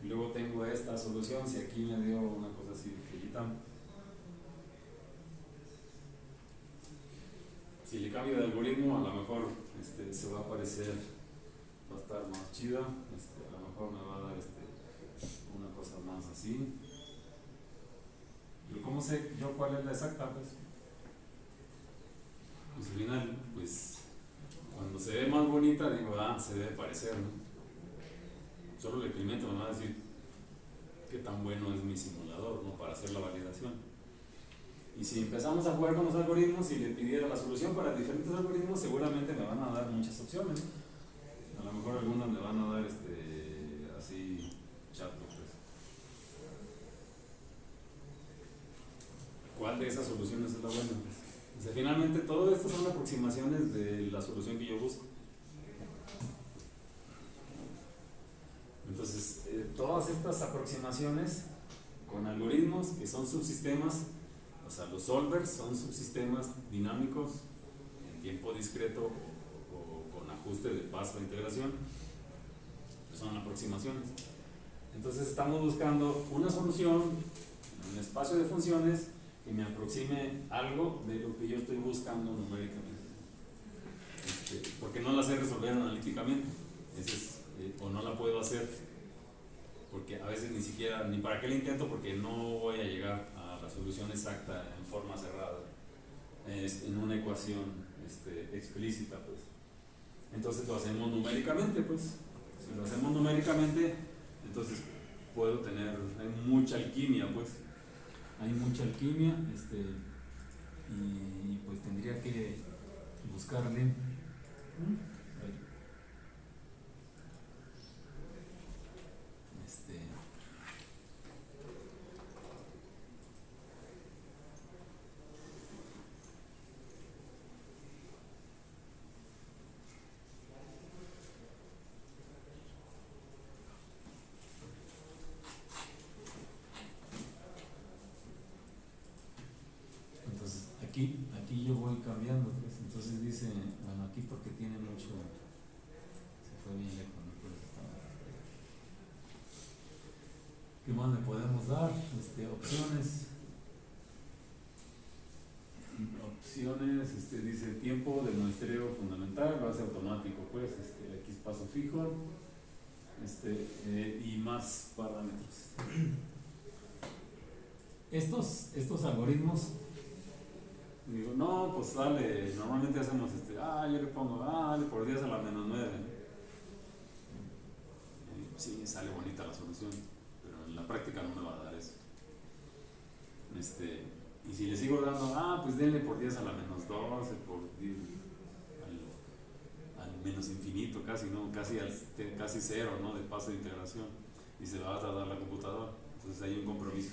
Y luego tengo esta solución, si aquí me dio una cosa así fellita. Si le cambio de algoritmo, a lo mejor se va a parecer, va a estar más chida, a lo mejor me va a dar una cosa más así. Pero ¿cómo sé yo cuál es la exacta? Pues al final, pues cuando se ve más bonita, digo, se debe parecer, ¿no? Solo el experimento me va a decir qué tan bueno es mi simulador, ¿no? Para hacer la validación. Y si empezamos a jugar con los algoritmos y le pidiera la solución para diferentes algoritmos, seguramente me van a dar muchas opciones. A lo mejor algunas me van a dar así chato, pues. ¿Cuál de esas soluciones es la buena? O sea, finalmente todo esto son aproximaciones de la solución que yo busco. Entonces, todas estas aproximaciones con algoritmos que son subsistemas, o sea, los solvers son subsistemas dinámicos en tiempo discreto o con ajuste de paso de integración, pues son aproximaciones. Entonces estamos buscando una solución en un espacio de funciones que me aproxime algo de lo que yo estoy buscando numéricamente. Porque no la sé resolver analíticamente, o no la puedo hacer, porque a veces ni siquiera, ni para qué la intento, porque no voy a llegar a la solución exacta en forma cerrada, en una ecuación explícita, pues. Entonces lo hacemos numéricamente, pues. Si lo hacemos numéricamente, entonces puedo tener, hay mucha alquimia, pues. Hay mucha alquimia, y pues tendría que buscarle. Entonces aquí yo voy cambiando, pues. Entonces dice, bueno, aquí porque tiene mucho, se fue bien lejos, ¿no? Por eso estaba. ¿Qué más le podemos dar? Opciones. opciones, dice tiempo de muestreo fundamental, lo hace automático, pues, X paso fijo, y más parámetros. Estos algoritmos, digo, no, pues dale, normalmente hacemos yo le pongo, dale por 10 a la menos 9. Sí, sale bonita la solución, pero en la práctica no me va a dar eso. Y si le sigo dando, pues denle por 10 a la menos 12, por 10 al menos infinito, casi, ¿no? Casi cero, ¿no? De paso de integración, y se va a tardar la computadora. Entonces hay un compromiso.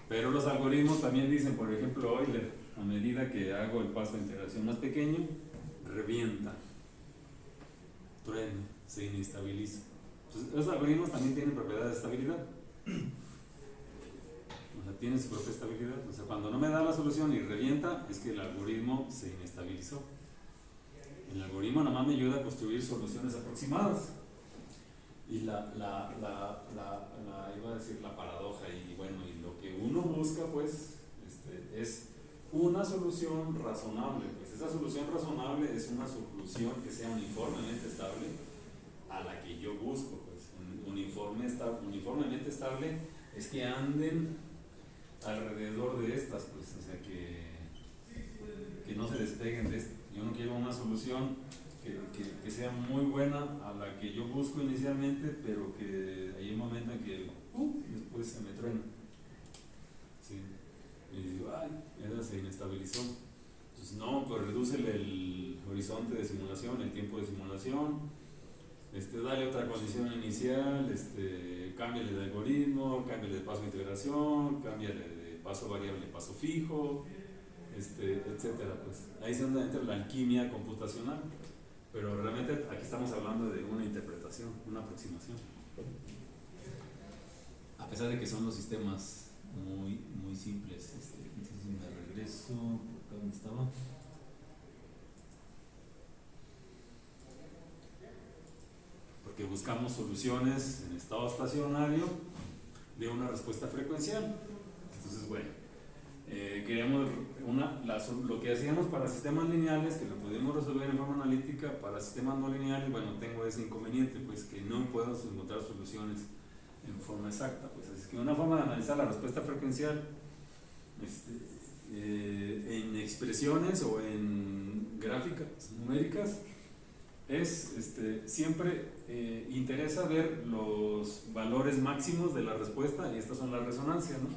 Pero los algoritmos también dicen, por ejemplo, Euler, a medida que hago el paso de integración más pequeño, revienta, truena, se inestabiliza. Entonces, los algoritmos también tienen propiedades de estabilidad. O sea, tienen su propia estabilidad. O sea, cuando no me da la solución y revienta, es que el algoritmo se inestabilizó. El algoritmo nada más me ayuda a construir soluciones aproximadas. Y iba a decir la paradoja, y bueno, y lo que uno busca, pues, es una solución razonable. Pues esa solución razonable es una solución que sea uniformemente estable a la que yo busco, pues. Uniformemente estable es que anden alrededor de estas, pues, o sea, que no se despeguen de esto. Yo no quiero una solución que sea muy buena a la que yo busco inicialmente, pero que hay un momento en que después se me truena. ¿Sí? Y digo, esa se inestabilizó. Entonces, no, pues redúcele el horizonte de simulación, el tiempo de simulación, dale otra condición inicial, cámbiale de algoritmo, cámbiale de paso de integración, cámbiale de paso variable a paso fijo, etcétera. Pues ahí es donde entra la alquimia computacional. Pero realmente aquí estamos hablando de una interpretación, una aproximación. A pesar de que son los sistemas muy, muy simples. Entonces me regreso, ¿por dónde estaba? Porque buscamos soluciones en estado estacionario de una respuesta frecuencial. Entonces, bueno, queríamos lo que hacíamos para sistemas lineales, que lo pudimos resolver en forma analítica. Para sistemas no lineales, bueno, tengo ese inconveniente, pues, que no puedo encontrar soluciones en forma exacta. Pues es que una forma de analizar la respuesta frecuencial en expresiones o en gráficas numéricas es siempre interesa ver los valores máximos de la respuesta, y estas son las resonancias, ¿no?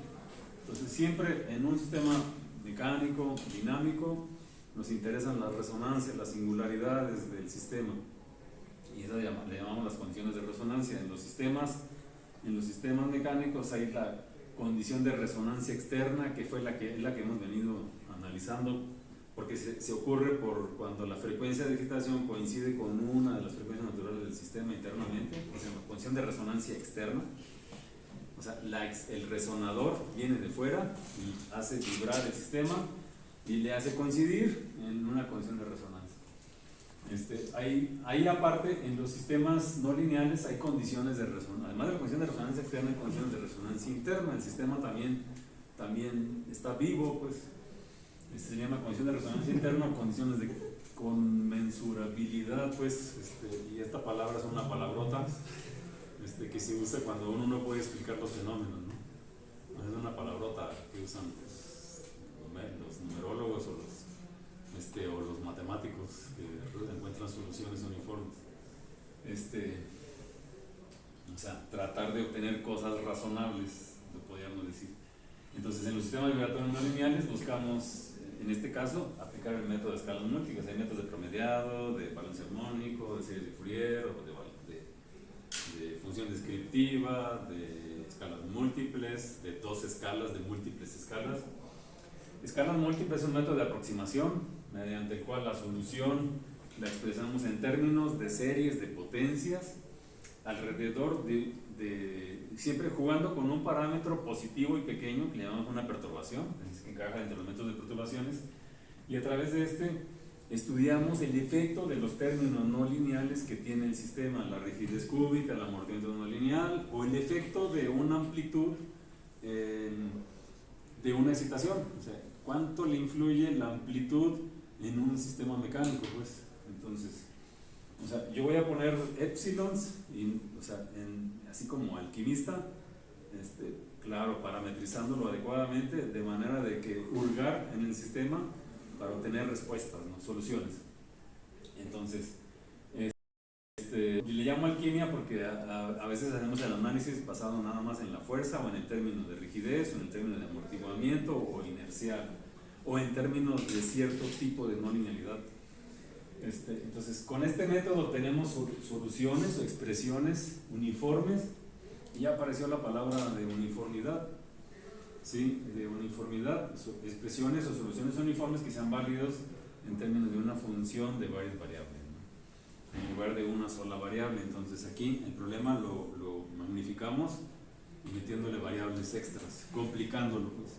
Entonces siempre en un sistema mecánico, dinámico, nos interesan las resonancias, las singularidades del sistema, y eso le llamamos las condiciones de resonancia. En los sistemas mecánicos hay la condición de resonancia externa, que fue la que hemos venido analizando, porque se ocurre por cuando la frecuencia de excitación coincide con una de las frecuencias naturales del sistema internamente, o sea, la condición de resonancia externa. O sea, el resonador viene de fuera y hace vibrar el sistema y le hace coincidir en una condición de resonancia. Ahí aparte, en los sistemas no lineales hay condiciones de resonancia. Además de la condición de resonancia externa, hay condiciones de resonancia interna. El sistema también está vivo, pues. Se llama condición de resonancia interna o condiciones de conmensurabilidad, pues. Y esta palabra es una palabrota que se usa cuando uno no puede explicar los fenómenos, ¿no? Es una palabrota que usan los numerólogos o los matemáticos que encuentran soluciones uniformes. O sea, tratar de obtener cosas razonables, lo podríamos decir. Entonces, en los sistemas vibratorios no lineales buscamos, en este caso, aplicar el método de escalas múltiples. Hay métodos de promediado, de balance armónico, de series de Fourier, o de función descriptiva, de escalas múltiples, de dos escalas, de múltiples escalas. Escalas múltiples es un método de aproximación mediante el cual la solución la expresamos en términos de series de potencias alrededor siempre jugando con un parámetro positivo y pequeño que le llamamos una perturbación, es que encaja entre los métodos de perturbaciones, y a través de estudiamos el efecto de los términos no lineales que tiene el sistema, la rigidez cúbica, el amortiguamiento no lineal, o el efecto de una amplitud de una excitación. O sea, cuánto le influye la amplitud en un sistema mecánico, pues. Entonces, o sea, yo voy a poner épsilons, o sea, así como alquimista, claro, parametrizándolo adecuadamente, de manera de que hurgar en el sistema para obtener respuestas, ¿no? Soluciones. Entonces, le llamo alquimia porque a veces hacemos el análisis basado nada más en la fuerza, o en el término de rigidez, o en el término de amortiguamiento, o inercial, o en términos de cierto tipo de no linealidad. Entonces, con este método tenemos soluciones o expresiones uniformes, y ya apareció la palabra de uniformidad, ¿sí? De uniformidad, expresiones o soluciones uniformes que sean válidos en términos de una función de varias variables, ¿no? En lugar de una sola variable. Entonces aquí el problema lo magnificamos metiéndole variables extras, complicándolo, pues.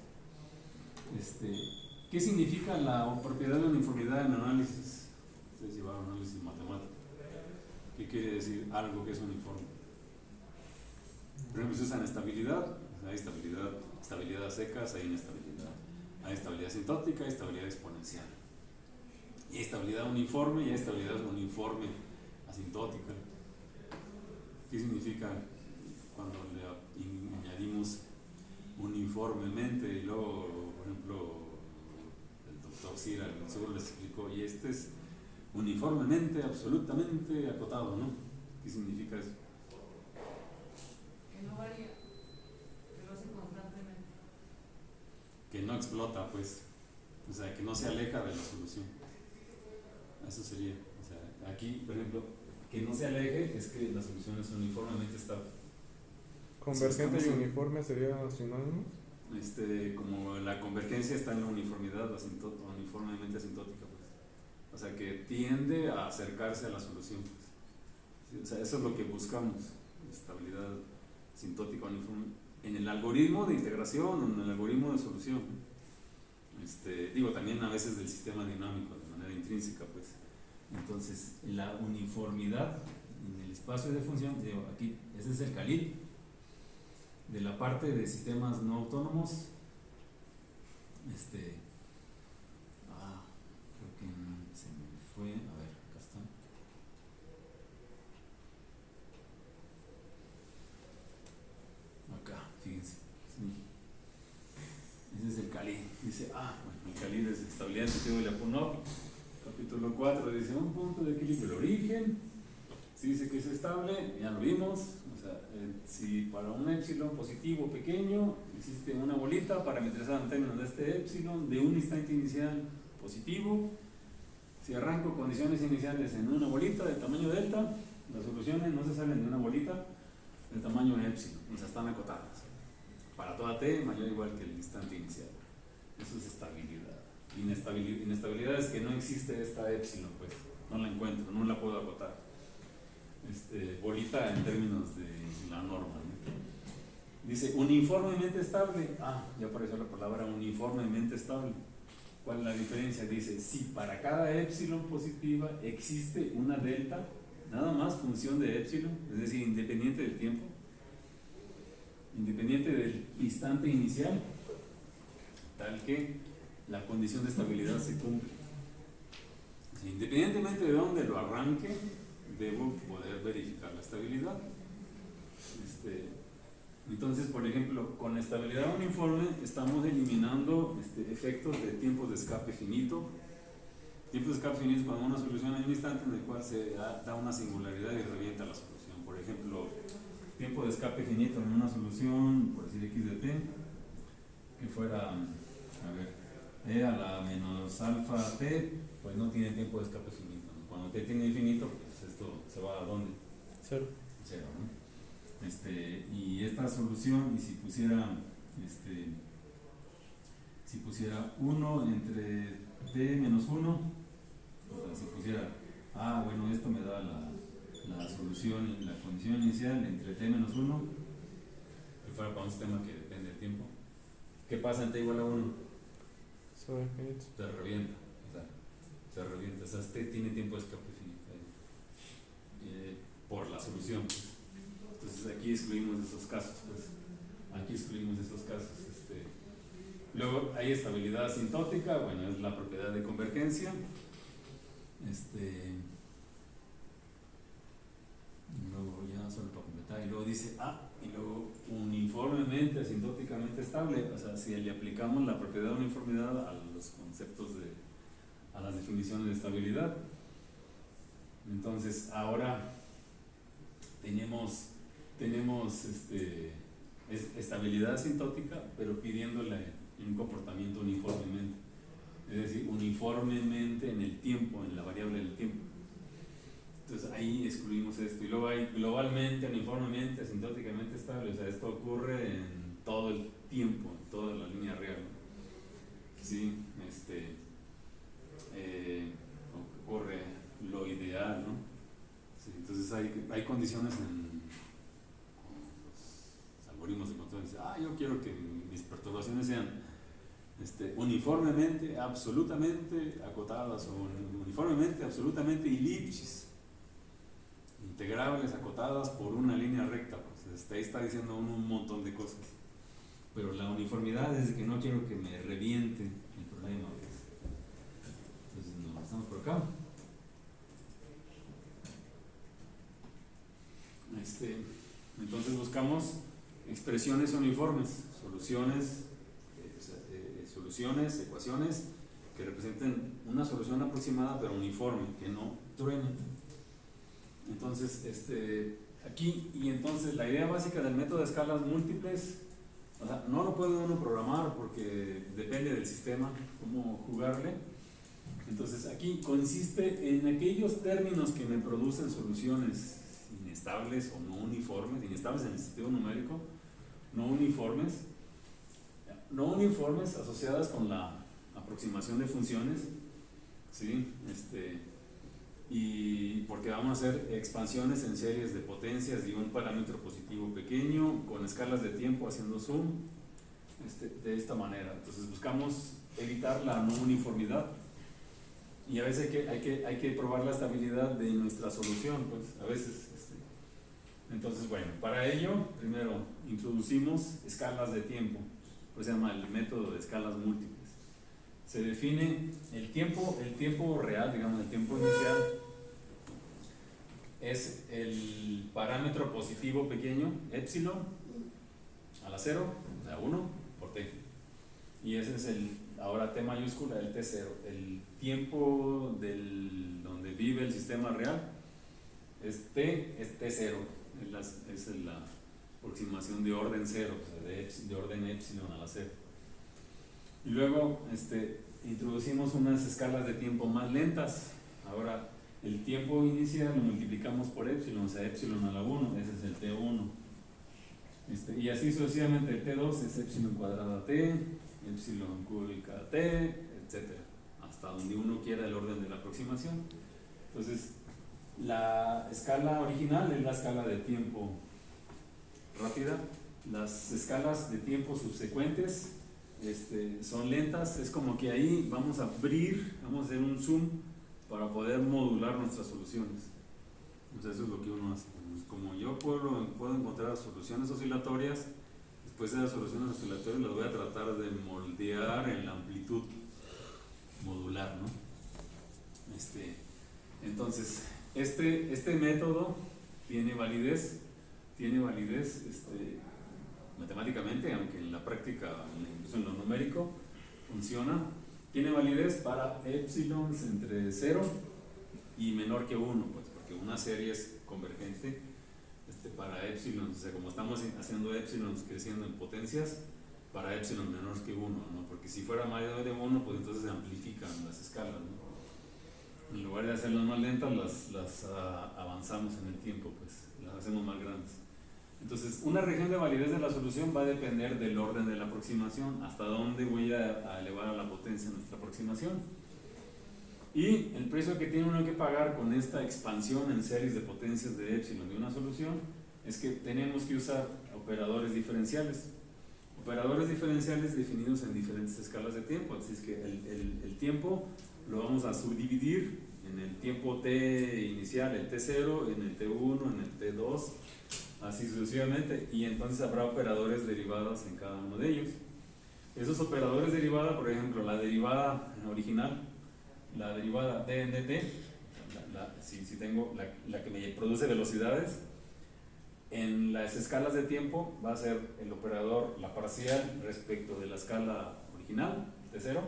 ¿Qué significa la propiedad de uniformidad en análisis? Ustedes llevaron análisis matemático. ¿Qué quiere decir algo que es uniforme? Por ejemplo, se usan estabilidad, hay estabilidad a secas, hay inestabilidad. Hay estabilidad asintótica, hay estabilidad exponencial. Y hay estabilidad uniforme y hay estabilidad uniforme asintótica. ¿Qué significa cuando le añadimos uniformemente? Y luego, por ejemplo, el doctor Cira seguro les explicó, y este es uniformemente, absolutamente acotado, ¿no? ¿Qué significa eso? Que no varía, que lo hace constantemente. Que no explota, pues. O sea, que no se aleja de la solución. Eso sería. O sea, aquí, por ejemplo, que no se aleje es que la solución es uniformemente estable. Convergente y uniforme sería sinónimos. Como la convergencia está en la uniformidad uniformemente asintótica, pues. O sea, que tiende a acercarse a la solución, pues. Sí, o sea, eso es lo que buscamos, estabilidad asintótica uniforme en el algoritmo de integración o en el algoritmo de solución. También a veces del sistema dinámico de manera intrínseca, pues. Entonces, la uniformidad en el espacio de función, aquí, ese es el Khalil de la parte de sistemas no autónomos. Creo que se me fue, a ver, acá está. Acá, fíjense. Sí. Ese es el Khalil. Dice, bueno, el Khalil es estabilidad en sentido de Lyapunov. Capítulo 4 dice, un punto de equilibrio, el origen. Si dice que es estable, ya lo vimos. O sea, si para un épsilon positivo pequeño existe una bolita parametrizada en términos de este épsilon de un instante inicial positivo, si arranco condiciones iniciales en una bolita de tamaño delta, las soluciones no se salen de una bolita del tamaño de épsilon, o sea, están acotadas. Para toda t mayor o igual que el instante inicial. Eso es estabilidad. Inestabilidad es que no existe esta épsilon, pues no la encuentro, no la puedo acotar. Bolita en términos de la norma, ¿no? Dice uniformemente estable. Ya apareció la palabra uniformemente estable. ¿Cuál es la diferencia? Dice, si para cada épsilon positiva existe una delta, nada más función de épsilon, es decir, independiente del tiempo, independiente del instante inicial, tal que la condición de estabilidad se cumple. O sea, independientemente de dónde lo arranque, debo poder verificar la estabilidad. Entonces, por ejemplo, con estabilidad uniforme estamos eliminando efectos de tiempos de escape finito. Tiempos de escape finito cuando una solución hay un instante en el cual se da una singularidad y revienta la solución. Por ejemplo, tiempo de escape finito en una solución, por decir x de t, que fuera, e a la menos alfa t, pues no tiene tiempo de escape finito, ¿no? Cuando t tiene infinito, pues esto se va a ¿dónde? Cero. Cero, ¿no? Y esta solución, y si pusiera 1 entre t menos 1, o sea, si pusiera, bueno, esto me da la solución y la condición inicial entre t menos 1, que fuera para un sistema que depende del tiempo. ¿Qué pasa en t igual a 1? Sobre infinito. Se revienta, o sea, este tiene tiempo de escape finito por la solución, pues. Entonces aquí excluimos esos casos, pues. Aquí excluimos esos casos. Luego hay estabilidad asintótica, bueno, es la propiedad de convergencia. Luego ya solo para completar, y luego dice, y luego uniformemente, asintóticamente estable, o sea, si le aplicamos la propiedad de uniformidad a los conceptos a las definiciones de estabilidad. Entonces, ahora tenemos estabilidad asintótica, pero pidiéndole un comportamiento uniformemente, es decir, uniformemente en el tiempo, en la variable del tiempo. Entonces ahí excluimos esto. Y luego hay globalmente, uniformemente, asintóticamente estable. O sea, esto ocurre en todo el tiempo, en toda la línea real, ¿no? Sí, ocurre lo ideal, ¿no? Sí, entonces hay condiciones en los algoritmos de control. Dice, yo quiero que mis perturbaciones sean uniformemente, absolutamente acotadas, o uniformemente, absolutamente y Lipschitz, integrables, acotadas por una línea recta. Pues ahí está diciendo un montón de cosas, pero la uniformidad es de que no quiero que me reviente el problema, pues. Entonces nos estamos por acá. Entonces buscamos expresiones uniformes, soluciones, ecuaciones que representen una solución aproximada pero uniforme, que no truene. Entonces, aquí, y entonces la idea básica del método de escalas múltiples, o sea, no lo puede uno programar porque depende del sistema, cómo jugarle. Entonces aquí consiste en aquellos términos que me producen soluciones inestables o no uniformes, inestables en el sistema numérico, no uniformes asociadas con la aproximación de funciones, ¿sí? Y porque vamos a hacer expansiones en series de potencias y un parámetro positivo pequeño con escalas de tiempo haciendo zoom, de esta manera. Entonces buscamos evitar la no uniformidad y a veces hay que probar la estabilidad de nuestra solución, pues a veces. Entonces, bueno, para ello primero introducimos escalas de tiempo, pues se llama el método de escalas múltiples. Se define el tiempo real, digamos el tiempo inicial, es el parámetro positivo pequeño, epsilon, a la 0, o sea 1 por t. Y ese es ahora t mayúscula, el t0, el tiempo donde vive el sistema real, es t0, es la aproximación de orden 0, o sea de orden epsilon a la 0. Y luego introducimos unas escalas de tiempo más lentas. Ahora el tiempo inicial lo multiplicamos por epsilon, o sea epsilon a la 1, ese es el t1. Y así sucesivamente el t2 es epsilon cuadrada t, epsilon cúbica t, etc. Hasta donde uno quiera el orden de la aproximación. Entonces la escala original es la escala de tiempo rápida. Las escalas de tiempo subsecuentes son lentas, es como que ahí vamos a hacer un zoom para poder modular nuestras soluciones. Entonces eso es lo que uno hace. Como yo puedo encontrar soluciones oscilatorias, después de las soluciones oscilatorias las voy a tratar de moldear en la amplitud modular, ¿no? Entonces este método tiene validez matemáticamente, aunque en la práctica, incluso en lo numérico, funciona. Tiene validez para epsilons entre 0 y menor que 1, pues, porque una serie es convergente para epsilons, o sea, como estamos haciendo epsilons creciendo en potencias, para epsilon menor que 1, ¿no? Porque si fuera mayor de 1, pues entonces se amplifican las escalas, ¿no? En lugar de hacerlas más lentas, las avanzamos en el tiempo, pues, las hacemos más grandes. Entonces, una región de validez de la solución va a depender del orden de la aproximación, hasta dónde voy a elevar a la potencia nuestra aproximación. Y el precio que tiene uno que pagar con esta expansión en series de potencias de epsilon de una solución es que tenemos que usar operadores diferenciales. Operadores diferenciales definidos en diferentes escalas de tiempo. Así es que el tiempo lo vamos a subdividir en el tiempo t inicial, el t0, en el t1, en el t2, así sucesivamente, y entonces habrá operadores derivados en cada uno de ellos. Esos operadores de derivada, por ejemplo, la derivada original, la derivada d en dt, si tengo la que me produce velocidades, en las escalas de tiempo va a ser el operador, la parcial respecto de la escala original, t0,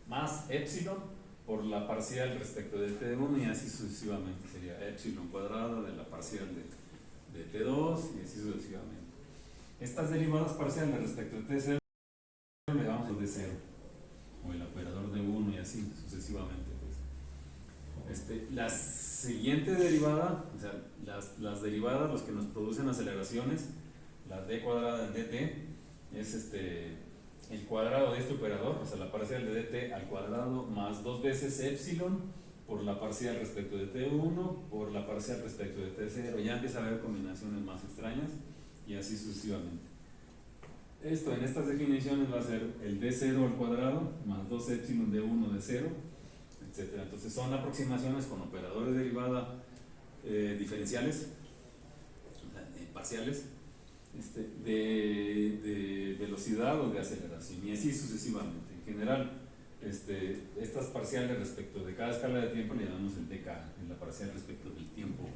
más epsilon por la parcial respecto de t1 y así sucesivamente. Sería epsilon cuadrada de la parcial de t2 y así sucesivamente. Estas derivadas parciales respecto de t0 le damos el d0 o el operador de 1 y así sucesivamente. La siguiente derivada, o sea, las derivadas, los que nos producen aceleraciones, la d cuadrada en dt, es el cuadrado de este operador, o sea, la parcial de dt al cuadrado más 2 veces epsilon por la parcial respecto de t1 por la parcial respecto de t0. Ya empieza a haber combinaciones más extrañas y así sucesivamente. Esto en estas definiciones va a ser el d0 al cuadrado más 2 epsilon de 1 de 0, etcétera. Entonces son aproximaciones con operadores de derivada diferenciales, parciales, de velocidad o de aceleración y así sucesivamente. En general, estas parciales respecto de cada escala de tiempo le llamamos el dk, en la parcial respecto del tiempo